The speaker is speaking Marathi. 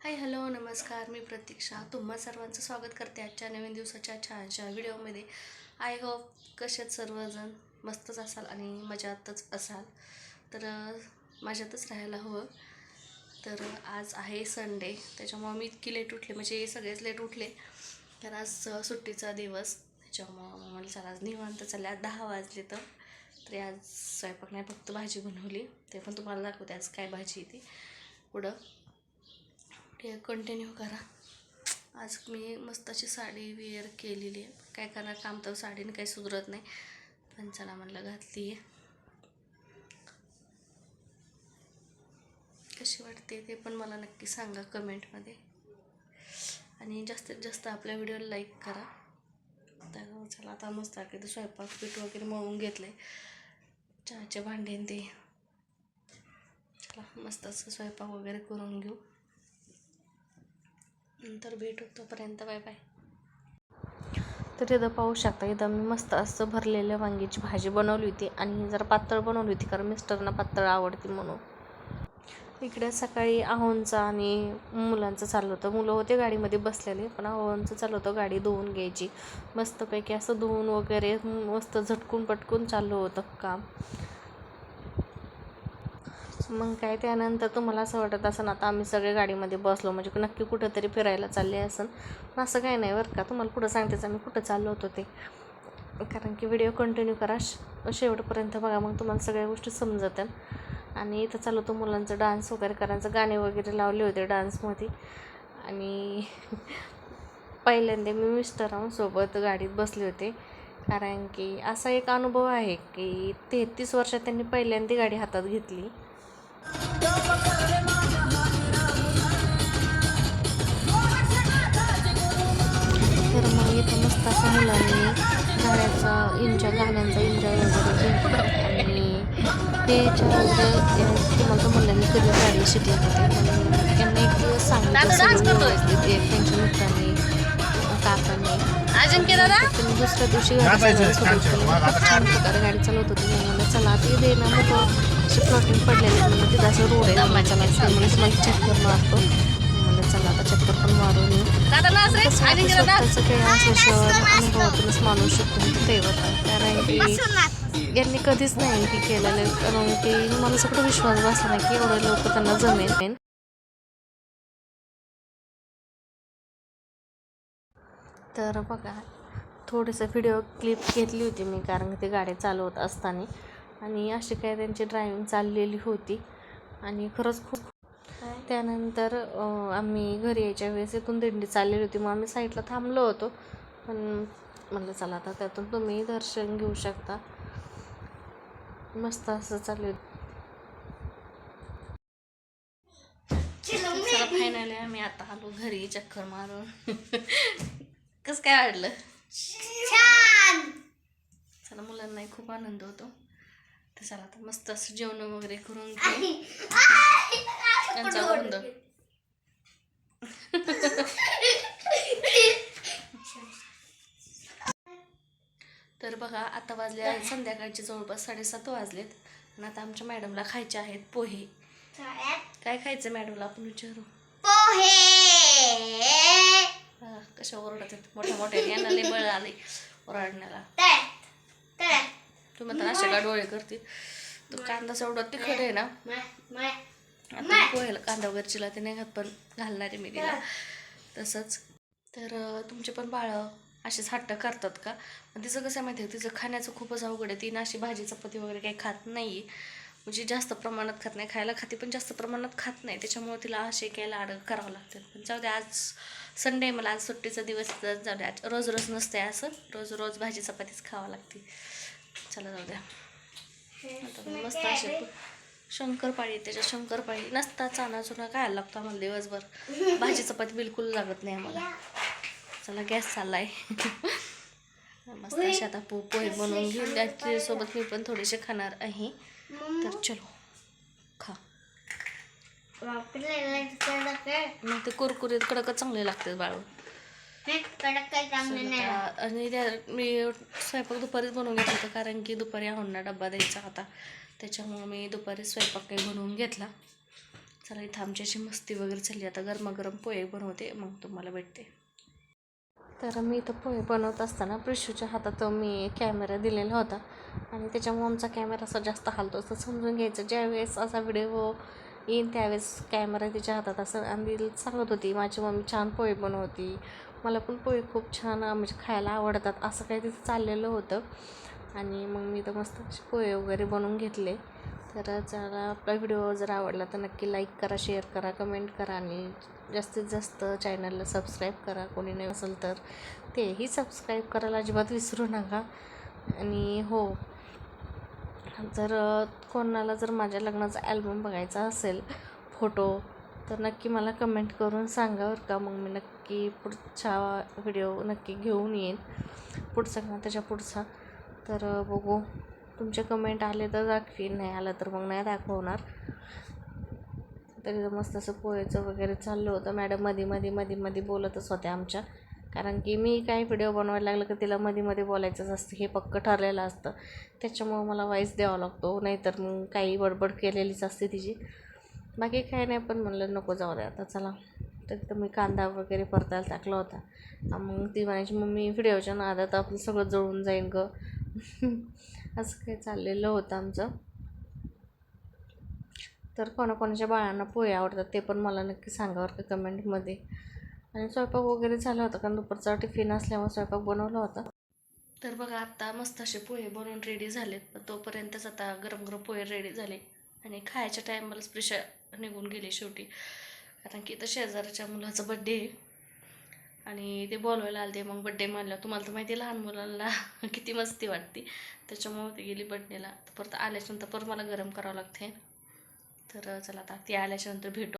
हाय हॅलो नमस्कार. मी प्रतीक्षा तुम्हा सर्वांचं स्वागत करते आजच्या नवीन दिवसाच्या छानशा व्हिडिओमध्ये. आय होप कशात सर्वजण मस्तच असाल आणि मजातच असाल. तर मजातच राहायला हवं. तर आज आहे संडे, त्याच्यामुळं मी इतकी लेट उठले, म्हणजे सगळेच लेट उठले. तर आज सुट्टीचा दिवस, त्याच्यामुळं मला चला आज निवांत चालले. आज 10 वाजले. तरी आज स्वयंपाक नाही, फक्त भाजी बनवली. ते पण तुम्हाला दाखवते आज काय भाजी ती पुढं. ते कंटिन्यू करा. आज मी मस्त अशी साडी वेअर केलेली आहे. काय करणार, काम तर साडीने काही सुधरत नाही, पण चला म्हणलं घातली आहे. कशी वाटते ते पण मला नक्की सांगा कमेंटमध्ये, आणि जास्तीत जास्त आपल्या व्हिडिओला लाईक करा. तर चला आता मस्त आहे स्वयंपाक पीठ वगैरे मळून घेतलं आहे. चहाचे भांडे ते, चला मस्त असं स्वयंपाक वगैरे करून घेऊ. नंतर भेटू, तोपर्यंत बाय बाय. तर इथं पाहू शकता, इथं मी मस्त असं भरलेल्या वांग्याची भाजी बनवली होती, आणि जरा पातळ बनवली होती कारण मिस्टरना पातळ आवडते म्हणून. इकडे सकाळी आहोंचं आणि मुलांचं चाललं होतं. मुलं होते गाडीमध्ये बसलेले, पण आहोंचं चाललं होतं गाडी धुवून घ्यायची. मस्तपैकी असं धुवून वगैरे मस्त झटकून पटकून चाललं होतं काम. मग काय, त्यानंतर तुम्हाला असं वाटत असं आता आम्ही सगळे गाडीमध्ये बसलो म्हणजे नक्की कुठंतरी फिरायला चालले असन. पण असं काही नाही बरं का. तुम्हाला पुढं सांगतेच आम्ही कुठं चाललो होतो ते, कारण की व्हिडिओ कंटिन्यू करा, शेवटपर्यंत बघा, मग तुम्हाला सगळ्या गोष्टी समजतात. आणि इथं चालू होतं मुलांचं डान्स वगैरे करायचं, गाणे वगैरे लावले होते डान्समध्ये. आणि पहिल्यांदा मी मिस्टरांसोबत गाडीत बसले होते, कारण की असा एक अनुभव आहे की 33 वर्षात त्यांनी पहिल्यांदा गाडी हातात घेतली. तर मग इथं मस्त असं मुलांनी गाण्याचा गाण्यांचा एन्जॉय वगैरे घेतला. आणि तुम्हाला मुलांनी कधी गाडी शिकले होते, म्हणून त्यांना एक दिवस सांगितलं व्यवस्थित, एक त्यांच्या मित्रांनी काकांनी. तुम्ही दुसऱ्या दिवशी गाडी चालवायला सुरू केली. छान प्रकारे गाडी चालवत होती. मला चला ते दे ना, मग असे प्लॉटिंग पडलेले, म्हणजे तिथं असं रोड आहे, चला मला चक्कर मारतो. मला चला आता चक्कर पण मारून येऊ. स्वतःचं काही असल्याशिवाय अनुभवातूनच मानू शकतो दैवत आहे, कारण की यांनी कधीच नाही हे केलेलं, कारण की मला सगळं विश्वास बसला नाही की एवढं लवकर त्यांना जमेल. तर बघा, थोडंसं व्हिडिओ क्लिप घेतली होती मी, कारण की ते गाडी चालवत असताना, आणि अशी काय त्यांची ड्रायव्हिंग चाललेली होती. आणि खरंच खूप. त्यानंतर आम्ही घरी यायच्या वेळेस इथून दिंडी चाललेली होती, मग आम्ही साईडला थांबलो होतो. पण म्हणलं चला आता त्यातून तुम्ही दर्शन घेऊ शकता. मस्त असं चालू होतं. चला फायनली आम्ही आता आलो घरी चक्कर मारून. कसं काय वाटलं? चला, मुलांनाही खूप आनंद होतो. तर चला आता मस्त असं जेवण वगैरे करून घेऊ. तर बघा, आता वाजले आहेत संध्याकाळचे जवळपास 7:30 वाजलेत. आणि आता आमच्या मॅडमला खायचे आहेत पोहे. काय खायचं मॅडमला आपण विचारू. पोहे. कशा ओरडत आहेत मोठ्या मोठ्या, यांना लय बळ आले ओरडण्याला. तुम्ही तर अशा डोळे करते. तो कांदा एवढा तिखट आहे ना, आता पोह्याला कांदा वगैरे चिला ते नाही घात, पण घालणारे मी तिला तसंच. तर तुमचे पण बाळं असेच हट्ट करतात का? तिचं कसं माहिती आहे, तिचं खाण्याचं खूपच अवघड आहे. ती ना अशी भाजी चपाती वगैरे काही खात नाही, म्हणजे जास्त प्रमाणात खात नाही. खायला खाते पण जास्त प्रमाणात खात नाही, त्याच्यामुळे तिला असे काही लाड करावं लागतात. पण जाऊ दे, आज संडे, मला आज सुट्टीचा दिवस, जाऊ द्या. रोज रोज नसते असं, रोज रोज भाजी चपातीच खावं लागते. चला जाऊ द्या. आता मस्त असे शंकरपाळी, त्याच्या शंकरपाळी नसता चानाचुना खायला लागतो आम्हाला दिवसभर. भाजी चपाती बिलकुल लागत नाही आम्हाला. चला गॅस चाललाय. मस्त असे आता पोहे बनवून घेऊन त्याच्यासोबत मी पण थोडेसे खाणार आहे. तर चलो खा. मग ते कुरकुरीत कडकच चांगले लागतात बाळू. आणि त्या मी स्वयंपाक दुपारीच बनवून घेतला होता, कारण की दुपारी आहोंना डब्बा द्यायचा होता, त्याच्यामुळे मी दुपारी स्वयंपाक काही बनवून घेतला. चला इथं आमची अशी मस्ती वगैरे चालली. आता गरमागरम पोहे बनवते, मग तुम्हाला भेटते. तर मी इथं पोहे बनवत असताना प्रिशूच्या हातात मी कॅमेरा दिलेला होता आणि त्याच्यामुळे आमचा कॅमेरा असा जास्त हालतो असं समजून घ्यायचं. ज्यावेळेस असा व्हिडिओ येईन त्यावेळेस कॅमेरा तिच्या हातात असं. आणि सांगत होती माझी मम्मी छान पोहे बनवती, मला पण पोहे खूप छान म्हणजे खायला आवडतात, असं काही तिथं चाललेलं होतं. आणि मग मी तर मस्त पोहे वगैरे बनवून घेतले. तर चला, आपला व्हिडिओ जर आवडला तर नक्की लाईक करा, शेअर करा, कमेंट करा आणि जास्तीत जास्त चॅनलला सबस्क्राईब करा. कोणी नाही असेल तर तेही सबस्क्राईब करायला अजिबात विसरू नका. आणि हो, जर कोणाला जर माझ्या लग्नाचा ॲल्बम बघायचा असेल फोटो तर नक्की मला कमेंट करून सांगा बरं का. मग मी नक्की पुढचा व्हिडिओ नक्की घेऊन येईन, पुढचा किंवा त्याच्या पुढचा. तर बघू, तुमचे कमेंट आले तर दाखवीन, नाही आलं तर मग नाही दाखवणार. तरी मस्त असं पोहेचं वगैरे चाललं होतं. मॅडम मध्ये बोलतच होत्या आमच्या, कारण की मी काही व्हिडिओ बनवायला लागलं की तिला मध्ये बोलायचंच असतं, हे पक्क ठरलेलं असतं. त्याच्यामुळं मला वाईस द्यावा लागतो, नाहीतर मग काही बडबड केलेलीच असते तिची. बाकी काही नाही, पण म्हणलं नको जाऊ द्या आता चला. तर मी कांदा वगैरे परतायला टाकला होता. मग ती म्हणायची मम्मी व्हिडिओच्या नादात आपलं सगळं जळून जाईन ग. असं काही चाललेलं होतं आमचं. तर कोणाकोणाच्या बाळांना पोहे आवडतात ते पण मला नक्की सांगा बरं का कमेंटमध्ये. आणि स्वयंपाक वगैरे झाला होता, कारण दुपारचा टिफिन असल्यामुळे स्वयंपाक बनवला होता. तर बघा आत्ता मस्त असे पोहे बनवून रेडी झालेत. पण तोपर्यंतच आता गरम गरम पोहे रेडी झाले आणि खायच्या टायमालाच प्रिशा निघून गेली शेवटी, कारण की इथं शेजारच्या मुलाचा बड्डे आहे आणि ते बोलवायला आले. मग बड्डे मानलं, तुम्हाला तर माहिती लहान मुलांना किती मस्ती वाटते, त्याच्यामुळे ती गेली बड्डेला. परत आल्याच्यानंतर परत मला गरम करावं लागते. तर चला आता ती आल्याच्यानंतर भेटू.